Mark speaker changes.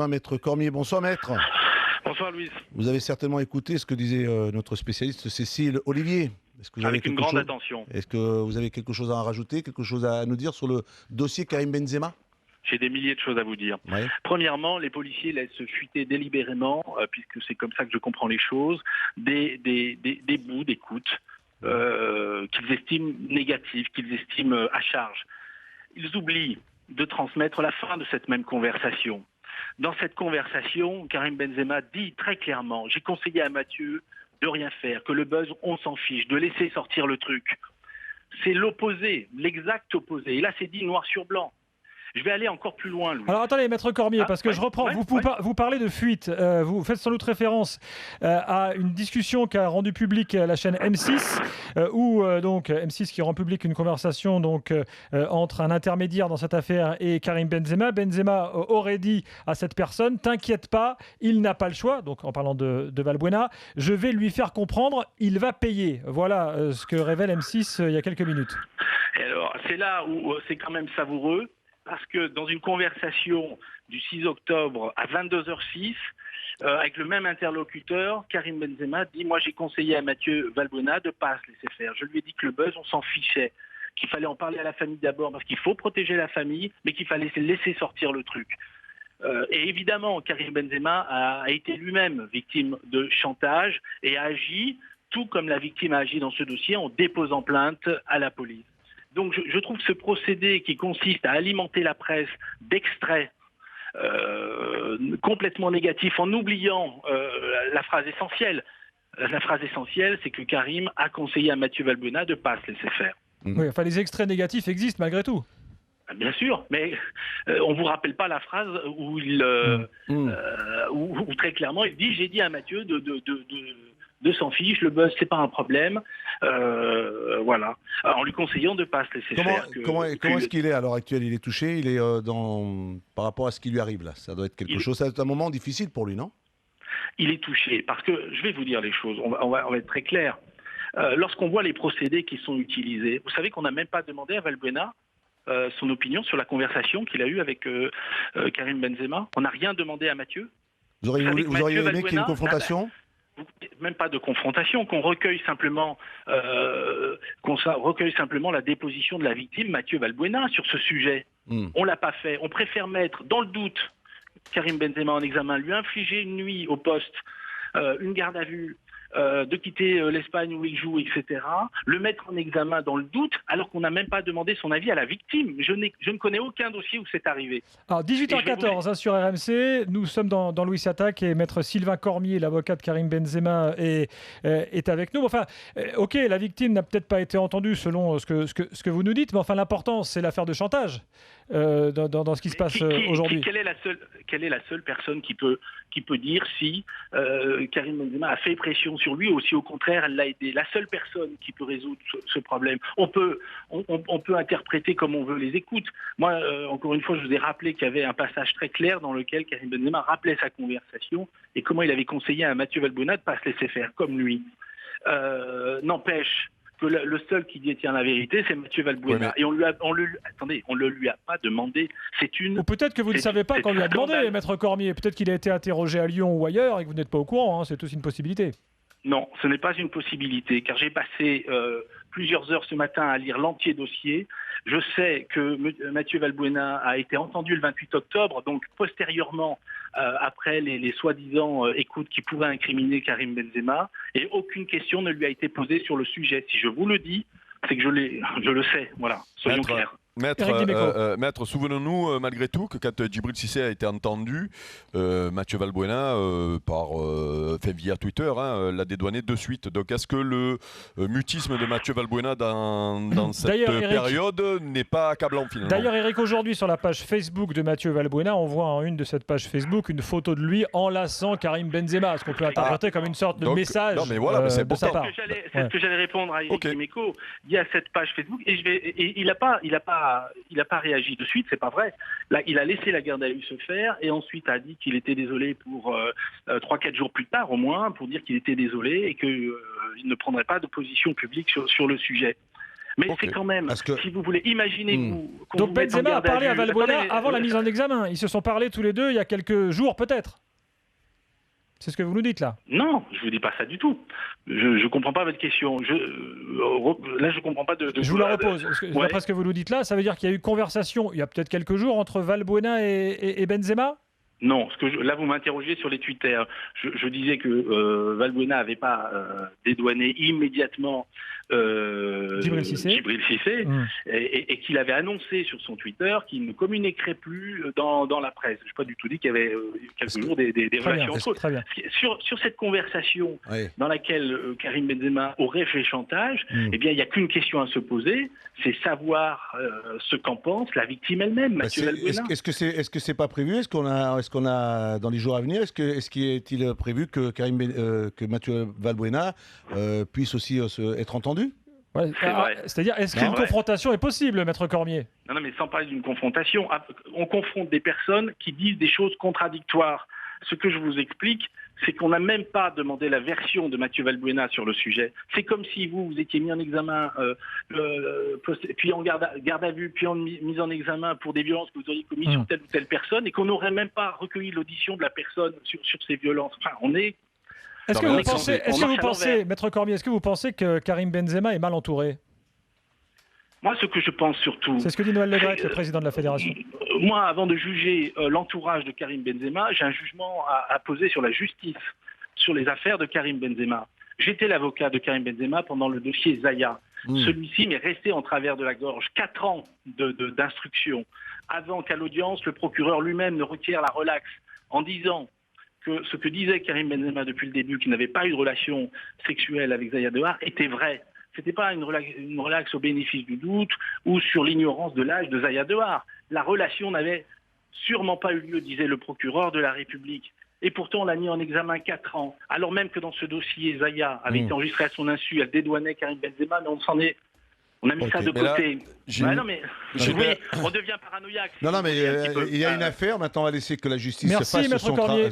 Speaker 1: Maître Cormier, bonsoir maître.
Speaker 2: Bonsoir Louise.
Speaker 1: Vous avez certainement écouté ce que disait notre spécialiste Cécile Olivier. Est-ce que vous
Speaker 2: Avec une grande attention.
Speaker 1: Est-ce que vous avez quelque chose à en rajouter, quelque chose à nous dire sur le dossier Karim Benzema?
Speaker 2: J'ai des milliers de choses à vous dire.
Speaker 1: Ouais.
Speaker 2: Premièrement, les policiers laissent fuiter délibérément, puisque c'est comme ça que je comprends les choses, des bouts d'écoute qu'ils estiment négatifs, qu'ils estiment à charge. Ils oublient de transmettre la fin de cette même conversation. Dans cette conversation, Karim Benzema dit très clairement « J'ai conseillé à Mathieu de rien faire, que le buzz, on s'en fiche, de laisser sortir le truc. » C'est l'opposé, l'exact opposé. Et là, c'est dit noir sur blanc. Je vais aller encore plus loin, Louis.
Speaker 3: Alors attendez, Maître Cormier, parce que je reprends. Vous parlez de fuite. Vous faites sans doute référence à une discussion qu'a rendue publique la chaîne M6, où donc M6 qui rend publique une conversation donc entre un intermédiaire dans cette affaire et Karim Benzema. Benzema aurait dit à cette personne: t'inquiète pas, il n'a pas le choix. Donc en parlant de Valbuena, je vais lui faire comprendre, il va payer. Voilà ce que révèle M6 il y a quelques minutes.
Speaker 2: Et alors, c'est là où c'est quand même savoureux. Parce que dans une conversation du 6 octobre à 22h06, avec le même interlocuteur, Karim Benzema dit « Moi, j'ai conseillé à Mathieu Valbuena de ne pas se laisser faire. Je lui ai dit que le buzz, on s'en fichait, qu'il fallait en parler à la famille d'abord, parce qu'il faut protéger la famille, mais qu'il fallait laisser sortir le truc. » Et évidemment, Karim Benzema a été lui-même victime de chantage et a agi, tout comme la victime a agi dans ce dossier, en déposant plainte à la police. Donc je trouve que ce procédé qui consiste à alimenter la presse d'extraits complètement négatifs en oubliant la phrase essentielle. La phrase essentielle, c'est que Karim a conseillé à Mathieu Valbuena de ne pas se laisser faire.
Speaker 3: Oui, enfin les extraits négatifs existent malgré tout.
Speaker 2: Bien sûr, mais on ne vous rappelle pas la phrase où où très clairement il dit « J'ai dit à Mathieu de s'en fiche, le buzz c'est pas un problème, voilà, en lui conseillant de pas se laisser faire.
Speaker 1: Comment est-ce qu'il est à l'heure actuelle? Il est touché, il est par rapport à ce qui lui arrive là. Ça doit être quelque chose, c'est un moment difficile pour lui, non?
Speaker 2: Il est touché, parce que je vais vous dire les choses, on va être très clair. Lorsqu'on voit les procédés qui sont utilisés, vous savez qu'on n'a même pas demandé à Valbuena son opinion sur la conversation qu'il a eue avec Karim Benzema. On n'a rien demandé à Mathieu.
Speaker 1: Vous auriez aimé qu'il y ait une confrontation?
Speaker 2: Même pas de confrontation, qu'on recueille simplement la déposition de la victime, Mathieu Valbuena, sur ce sujet. On l'a pas fait. On préfère mettre dans le doute Karim Benzema en examen, lui infliger une nuit au poste, une garde à vue, de quitter l'Espagne où il joue, etc. Le mettre en examen dans le doute, alors qu'on n'a même pas demandé son avis à la victime. Je ne connais aucun dossier où c'est arrivé.
Speaker 3: Alors 18h14 sur RMC, nous sommes dans Louis Attaque et maître Sylvain Cormier, l'avocat de Karim Benzema, est avec nous. Enfin, ok, la victime n'a peut-être pas été entendue selon ce que vous nous dites, mais enfin l'important c'est l'affaire de chantage dans ce qui se passe aujourd'hui.
Speaker 2: Quelle est la seule personne qui peut dire si Karim Benzema a fait pression sur lui, ou si au contraire elle l'a aidé? La seule personne qui peut résoudre ce problème. On peut interpréter comme on veut les écoutes. Moi, encore une fois, je vous ai rappelé qu'il y avait un passage très clair dans lequel Karim Benzema rappelait sa conversation et comment il avait conseillé à Mathieu Valbuena de ne pas se laisser faire, comme lui. N'empêche que le seul qui détient la vérité, c'est Mathieu Valbuena. Et on le lui a pas demandé.
Speaker 3: Ou peut-être que vous ne savez pas qu'on lui a demandé, maître Cormier. Peut-être qu'il a été interrogé à Lyon ou ailleurs et que vous n'êtes pas au courant. Hein. C'est aussi une possibilité.
Speaker 2: Non, ce n'est pas une possibilité, car j'ai passé plusieurs heures ce matin à lire l'entier dossier. Je sais que Mathieu Valbuena a été entendu le 28 octobre, donc postérieurement, après les soi-disant écoutes qui pourraient incriminer Karim Benzema, et aucune question ne lui a été posée sur le sujet. Si je vous le dis, c'est que je le sais, voilà, soyons clairs.
Speaker 4: Maître, souvenons-nous malgré tout que quand Djibril Cissé a été entendu, Mathieu Valbuena, via Twitter, l'a dédouané de suite. Donc est-ce que le mutisme de Mathieu Valbuena dans cette période n'est pas accablant finalement?
Speaker 3: D'ailleurs, Eric, aujourd'hui sur la page Facebook de Mathieu Valbuena, on voit en une de cette page Facebook une photo de lui enlaçant Karim Benzema, ce qu'on peut interpréter comme une sorte de message de sa part.
Speaker 2: C'est ce que j'allais répondre à Eric Dimeco. Il y a cette page Facebook et il n'a pas réagi de suite, c'est pas vrai. Là, il a laissé la garde à vue se faire et ensuite a dit qu'il était désolé pour 3-4 jours plus tard au moins, pour dire qu'il était désolé et qu'il ne prendrait pas de position publique sur le sujet. Mais c'est quand même, si vous voulez, imaginez-vous...
Speaker 3: Donc Benzema a parlé à Valbuena avant la mise en examen. Ils se sont parlé tous les deux il y a quelques jours peut-être. C'est ce que vous nous dites là?
Speaker 2: Non, je ne vous dis pas ça du tout. Je ne comprends pas votre question. Là, je ne comprends pas de...
Speaker 3: Je vous la repose. D'après ce que vous nous dites là, ça veut dire qu'il y a eu conversation il y a peut-être quelques jours entre Valbuena et Benzema?
Speaker 2: Non, là vous m'interrogez sur les Twitter. Je disais que Valbuena n'avait pas dédouané immédiatement
Speaker 3: Djibril Cissé,
Speaker 2: et qu'il avait annoncé sur son Twitter qu'il ne communiquerait plus dans la presse. Je n'ai pas du tout dit qu'il y avait quelques jours des relations entre eux. Sur cette conversation dans laquelle Karim Benzema aurait fait chantage, eh bien il n'y a qu'une question à se poser, c'est savoir ce qu'en pense la victime elle-même, Mathieu Valbuena.
Speaker 1: Est-ce que c'est pas prévu? Est-ce qu'on a dans les jours à venir, est-il prévu que Mathieu Valbuena puisse aussi être entendu?
Speaker 3: C'est-à-dire, est-ce qu'une confrontation est possible, Maître Cormier?
Speaker 2: Non, mais sans parler d'une confrontation, on confronte des personnes qui disent des choses contradictoires. Ce que je vous explique, c'est qu'on n'a même pas demandé la version de Mathieu Valbuena sur le sujet. C'est comme si vous étiez mis en examen, puis en garde à vue, puis en mise en examen pour des violences que vous auriez commises sur telle ou telle personne, et qu'on n'aurait même pas recueilli l'audition de la personne sur ces violences. Enfin, on est...
Speaker 3: Est-ce que vous pensez, Maître Cormier, est-ce que vous pensez que Karim Benzema est mal entouré?
Speaker 2: Moi, ce que je pense surtout...
Speaker 3: C'est ce que dit Noël Le Graët, le président de la fédération.
Speaker 2: Moi, avant de juger l'entourage de Karim Benzema, j'ai un jugement à poser sur la justice, sur les affaires de Karim Benzema. J'étais l'avocat de Karim Benzema pendant le dossier Zaya. Celui-ci m'est resté en travers de la gorge. 4 ans d'instruction, avant qu'à l'audience, le procureur lui-même ne requiert la relaxe, en disant que ce que disait Karim Benzema depuis le début, qu'il n'avait pas eu de relation sexuelle avec Zaya Dehar, était vrai. Ce n'était pas une relaxe au bénéfice du doute ou sur l'ignorance de l'âge de Zaya Dehar. La relation n'avait sûrement pas eu lieu, disait le procureur de la République. Et pourtant, on l'a mis en examen 4 ans. Alors même que dans ce dossier, Zaya avait été enregistrée à son insu, elle dédouanait Karim Benzema, mais on a mis ça de côté. On devient paranoïaque.
Speaker 1: Non, mais il y a une affaire. Maintenant, on va laisser que la justice
Speaker 3: se fasse
Speaker 1: son travail.